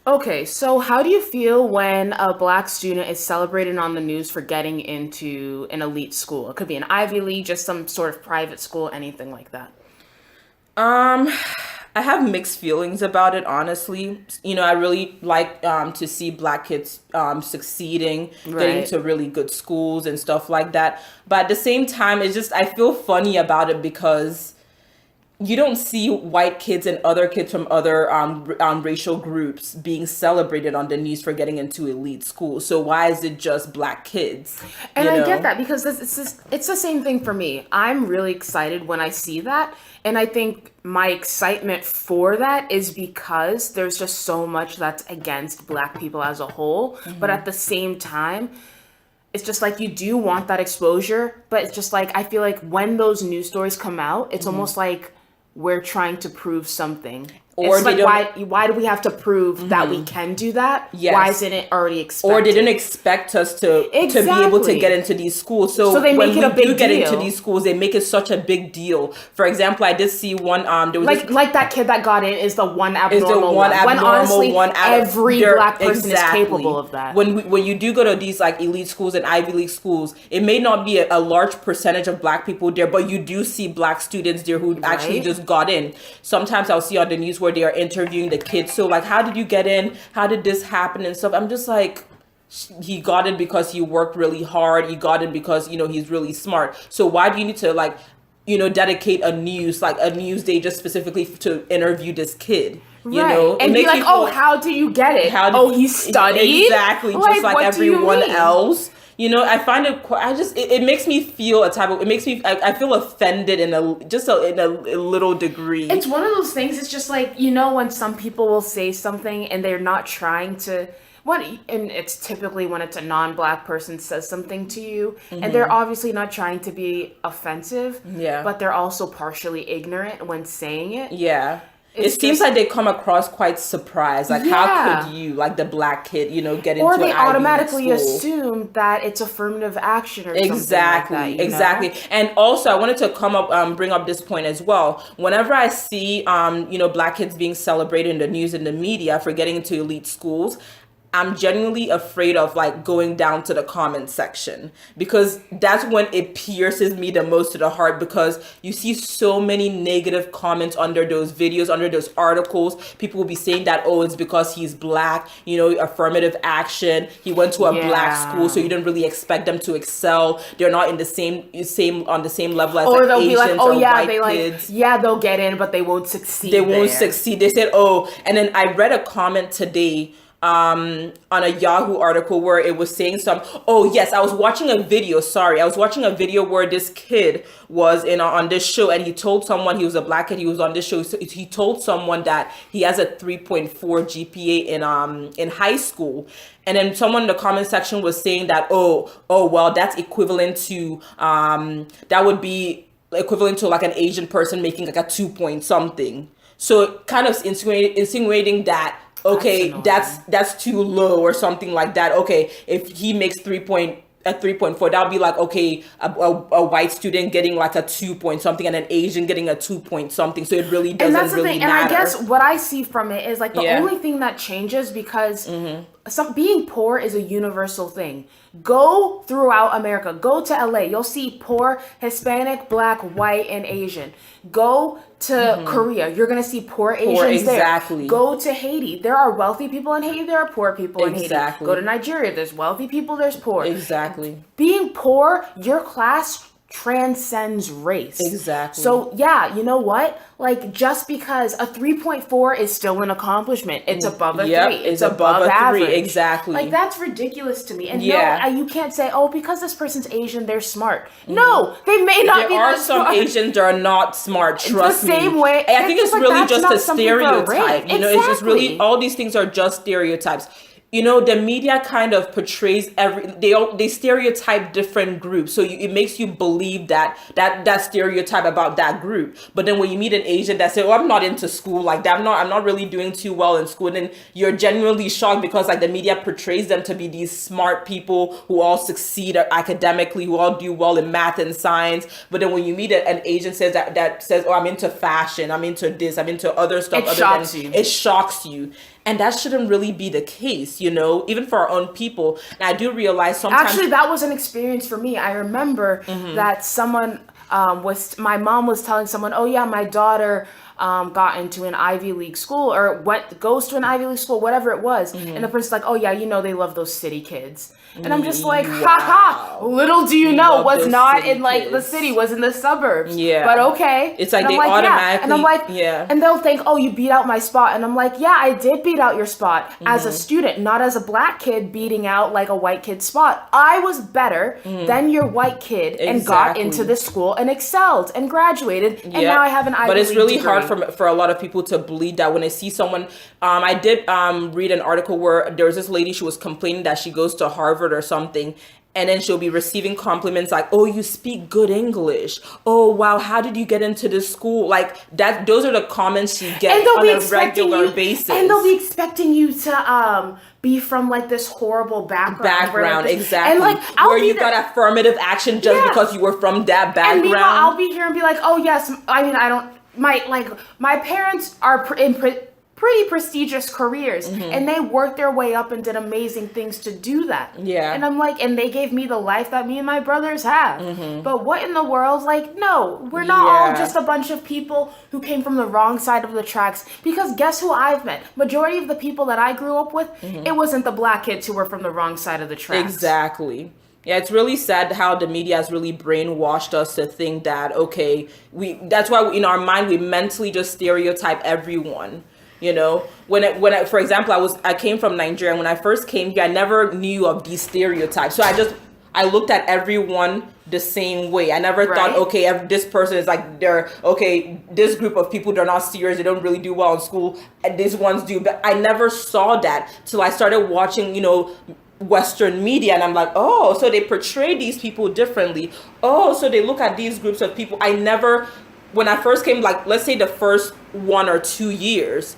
Okay, so how do you feel when a black student is celebrated on the news for getting into an elite school? It could be an Ivy League, just some sort of private school, anything like that. Um, I have mixed feelings about it, honestly. I really like to see black kids succeeding, getting Right. to really good schools and stuff like that. But at the same time, it's just I feel funny about it because you don't see white kids and other kids from other racial groups being celebrated on the news for getting into elite schools. So why is it just black kids? And You I get know? that because it's the same thing for me. I'm really excited when I see that. And I think my excitement for that is because there's just so much that's against black people as a whole. But at the same time, it's just like you do want that exposure. But it's just like I feel like when those news stories come out, it's almost like we're trying to prove something. Or It's they like don't. why do we have to prove that we can do that? Why Yes. isn't it already Or they didn't expected? expect us to be able to get Exactly. into these schools. So So they make when it we a do big get into deal. these schools, they make it such a big deal. For example, I did see one. There was this Like that kid that got in is the one is the abnormal one one. When abnormal honestly, one out of every there black person is capable exactly. of that. When you do go to these like elite schools and Ivy League schools, it may not be a large percentage of black people there, but you do see black students there who actually Right? just got in. Sometimes I'll see on the news where they are interviewing the kids. So like, how did you get in? How did this happen and stuff? I'm just like, he got it because he worked really hard. He got it because he's really smart. So why do you need to like dedicate a news day just specifically to interview this kid? Right. It And be makes like, me oh, feel how do you get it? how did Oh, he studied? exactly just like What do you everyone mean? else. I find it quite, it makes me feel it makes me I feel offended in a little degree. It's one of those things, it's just like, when some people will say something and they're not trying to and it's typically when it's a non-black person says something to you and they're obviously not trying to be offensive, Yeah. but they're also partially ignorant when saying it. Yeah. It It's seems just like they come across quite surprised. Like, how yeah. could you, like the black kid, get Or into an they Ivy League automatically school? assume that it's affirmative action or something like that, Exactly, you know? exactly. And also, I wanted to bring up this point as well. Whenever I see, black kids being celebrated in the news and the media for getting into elite schools, I'm genuinely afraid of like going down to the comment section because that's when it pierces me the most to the heart because you see so many negative comments under those videos, under those articles. People will be saying that, oh, it's because he's black, affirmative action. He went to a black school, so Yeah. you don't really expect them to excel. They're not in the same on the same level as Or like they'll be like, Asians oh or yeah, white they like, kids. yeah, they'll get in, but they won't They succeed won't there. succeed. They said, oh, and then I read a comment today on a Yahoo article where it was saying oh yes, I was watching a video, sorry. I was watching a video where this kid was on this show and he told someone, he was a black kid, he was on this show. So he told someone that he has a 3.4 GPA in high school. And then someone in the comment section was saying that, oh well, that's equivalent to that would be equivalent to like an Asian person making like a 2 point something. So kind of insinuating that That's okay, annoying. that's too low or something like that. Okay, if he makes 3.4, that would be like okay, a white student getting like a 2 point something and an Asian getting a 2 point something. So it really And doesn't that's the really thing. And I matter. guess what I see from it is like the Yeah. only thing that changes because being poor is a universal thing. Go throughout America. Go to LA. You'll see poor, Hispanic, black, white, and Asian. Go to Korea. You're going to see poor Asians exactly. there. Go to Haiti. There are wealthy people in Haiti. There are poor people in Haiti. Exactly. Go to Nigeria. There's wealthy people. There's poor. Exactly. Being poor, your class transcends race. Exactly. So yeah, you know what? Like just because a 3.4 is still an accomplishment, it's above a Yep, 3. it's It's above above a 3, average. exactly. Like that's ridiculous to me. And Yeah. no, you can't say, oh, because this person's Asian, they're smart. No, they may not There be are that some smart. Asians that are not smart, trust the same me. way. And I think It's it's like really that's just not a something for a race. stereotype. It's just really, Exactly. all these things are just stereotypes. The media kind of portrays they stereotype different groups, so it makes you believe that stereotype about that group. But then when you meet an Asian that say, "Oh, I'm not into school like that. I'm not really doing too well in school," then you're genuinely shocked because like the media portrays them to be these smart people who all succeed academically, who all do well in math and science. But then when you meet an Asian that says, "Oh, I'm into fashion, I'm into this, I'm into other stuff," It shocks you. it shocks you. And that shouldn't really be the case, you know, even for our own people. And I do realize sometimes. Actually, that was an experience for me. I remember that my mom was telling someone, oh yeah, my daughter got into an Ivy League school or goes to an Ivy League school, whatever it was. And the person's like, oh yeah, you know, they love those city kids. And I'm just like, haha, little do you know, was not in like the city, was in the suburbs. Yeah. But okay. It's like and they I'm automatically, yeah. And I'm like, yeah. And they'll think, oh, you beat out my spot. And I'm like, yeah, I did beat out your spot as a student, not as a black kid beating out like a white kid's spot. I was better than your white kid and got into this school and excelled and graduated. And now I have an Ivy League But it's really degree. hard for a lot of people to believe that when they see someone. I did read an article where there was this lady, she was complaining that she goes to Harvard or something. And then she'll be receiving compliments like, oh, you speak good English. Oh, wow, how did you get into this school? Like that, those are the comments she gets on a regular basis. And they'll be expecting you to be from like this horrible background. Exactly. And like, where you got affirmative action just because you were from that background. And meanwhile, I'll be here and be like, oh yes, I mean, my parents are pretty prestigious careers and they worked their way up and did amazing things to do that. Yeah. And I'm like, and they gave me the life that me and my brothers have. But what in the world? Like, no, we're not all just a bunch of people who came from the wrong side of the tracks, because guess who I've met? Majority of the people that I grew up with, it wasn't the black kids who were from the wrong side of the tracks. Exactly. Yeah, it's really sad how the media has really brainwashed us to think that, okay, that's why in our mind we mentally just stereotype everyone. You know, for example, I came from Nigeria. When I first came here, I never knew of these stereotypes. So I looked at everyone the same way. I never thought, okay, this person is like, this group of people, they're not serious. They don't really do well in school. And these ones do. But I never saw that till I started watching, you know, Western media, and I'm like, oh, so they portray these people differently. Oh, so they look at these groups of people. When I first came, like, let's say the first 1 or 2 years,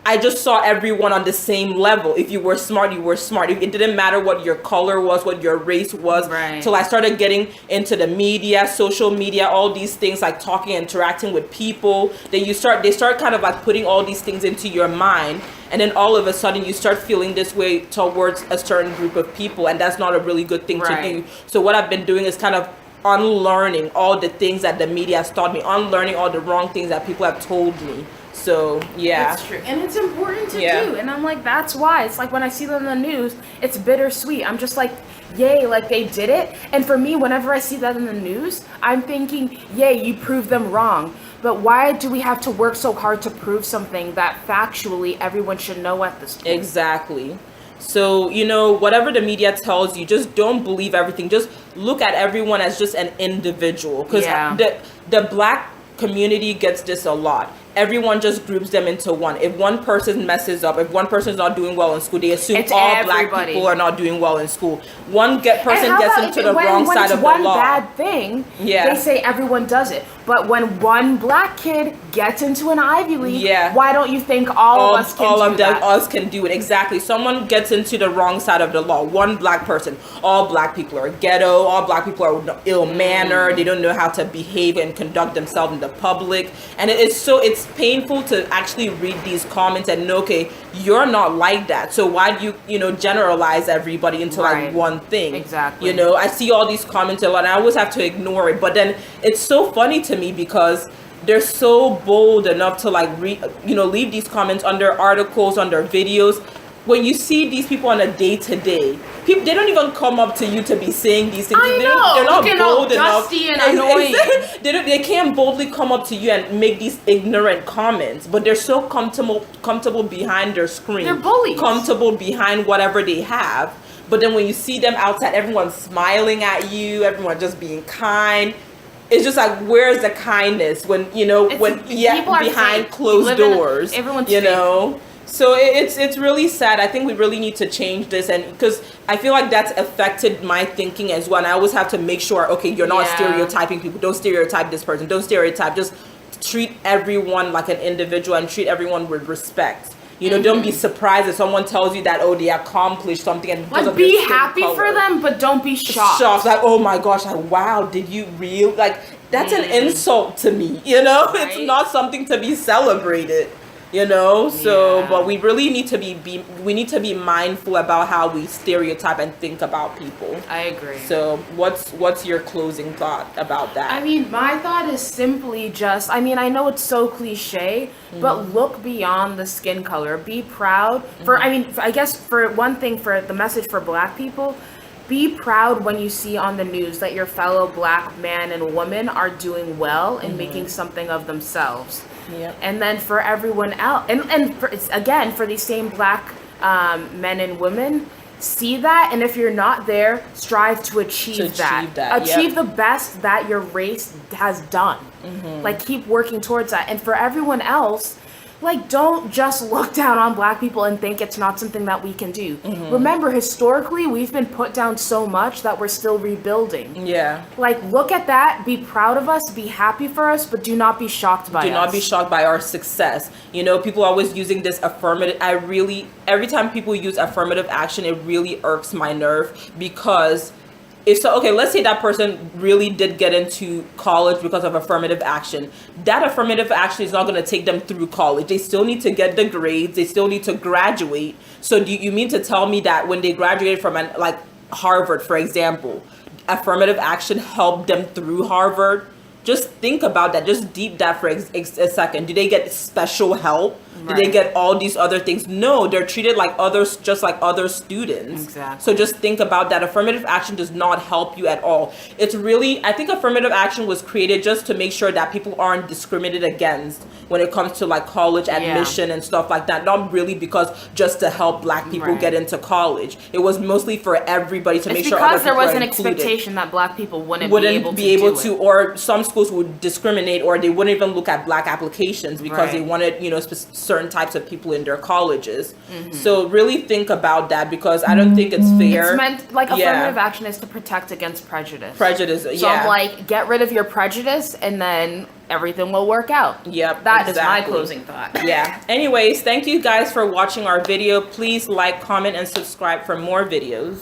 I just saw everyone on the same level. If you were smart, you were smart. It didn't matter what your color was, what your race was. Till I started getting into the media, social media, all these things, like talking, interacting with people. Then they start kind of like putting all these things into your mind. And then all of a sudden you start feeling this way towards a certain group of people. And that's not a really good thing to do. So what I've been doing is kind of unlearning all the things that the media has taught me, unlearning all the wrong things that people have told me. So, yeah. It's true. And it's important to do. And I'm like, that's why. It's like when I see them in the news, it's bittersweet. I'm just like, yay, like they did it. And for me, whenever I see that in the news, I'm thinking, yay, you proved them wrong. But why do we have to work so hard to prove something that factually everyone should know at this point? Exactly. So, you know, whatever the media tells you, just don't believe everything. Just look at everyone as just an individual. Because the black community gets this a lot. Everyone just groups them into one. If one person messes up, if one person is not doing well in school, they assume all black people are not doing well in school. One person gets into the wrong side of the law. When it's one bad thing, they say everyone does it. But when one black kid gets into an Ivy League, why don't you think all of us can do that? All of us can do it. Exactly. Someone gets into the wrong side of the law. One black person. All black people are ghetto. All black people are ill-mannered. They don't know how to behave and conduct themselves in the public. And it's painful to actually read these comments and know, okay, you're not like that. So why do you generalize everybody into like one thing? Exactly. You know, I see all these comments a lot and I always have to ignore it. But then it's so funny to me because they're so bold enough to like leave these comments under articles, under videos. When you see these people on a day-to-day, people, they don't even come up to you to be saying these things. They're not bold enough. Dusty and annoying. They can't boldly come up to you and make these ignorant comments, but they're so comfortable behind their screen. They're bullies. Comfortable behind whatever they have. But then when you see them outside, everyone's smiling at you, everyone just being kind. It's just like, where's the kindness when behind closed doors? Everyone's fake. So it's really sad. I think we really need to change this, and because I feel like that's affected my thinking as well. And I always have to make sure, okay, you're not stereotyping people. Don't stereotype this person. Don't stereotype. Just treat everyone like an individual and treat everyone with respect. Don't be surprised if someone tells you that, oh, they accomplished something, and like be happy for them, but don't be shocked. Like, oh my gosh, like, wow, did you really? Like, that's an insult to me. It's not something to be celebrated. So Yeah. but we really need to we need to be mindful about how we stereotype and think about people. I agree. So what's your closing thought about that? I mean, my thought is simply just, I mean, I know it's so cliche, but look beyond the skin color. Be proud for, I mean, I guess for one thing, for the message for Black people, be proud when you see on the news that your fellow Black man and woman are doing well and making something of themselves. Yep. And then for everyone else, and for, again, for these same Black men and women, see that, and if you're not there, strive to achieve that. Achieve the best that your race has done. Like, keep working towards that. And for everyone else, like, don't just look down on Black people and think it's not something that we can do. Remember, historically, we've been put down so much that we're still rebuilding. Yeah. Like, look at that, be proud of us, be happy for us, but do not be shocked by us. Do not be shocked by our success. People always using this affirmative. Every time people use affirmative action, it really irks my nerve, because let's say that person really did get into college because of affirmative action. That affirmative action is not going to take them through college. They still need to get the grades. They still need to graduate. So do you mean to tell me that when they graduated from like Harvard, for example, affirmative action helped them through Harvard? Just think about that. Just deep that for a second. Do they get special help? Do they get all these other things? No, they're treated like others, just like other students. Exactly. So just think about that. Affirmative action does not help you at all. It's really, I think affirmative action was created just to make sure that people aren't discriminated against when it comes to like college admission and stuff like that. Not really because just to help Black people get into college. It was mostly for everybody to make sure other people because there was are an included. expectation that Black people wouldn't be able to, or some schools would discriminate, or they wouldn't even look at Black applications because they wanted certain types of people in their colleges. So really think about that, because I don't think it's fair. It's meant, like, affirmative action is to protect against prejudice. So I'm like, get rid of your prejudice and then everything will work out. Yep, That is my closing thought. Yeah. Anyways, thank you guys for watching our video. Please like, comment, and subscribe for more videos.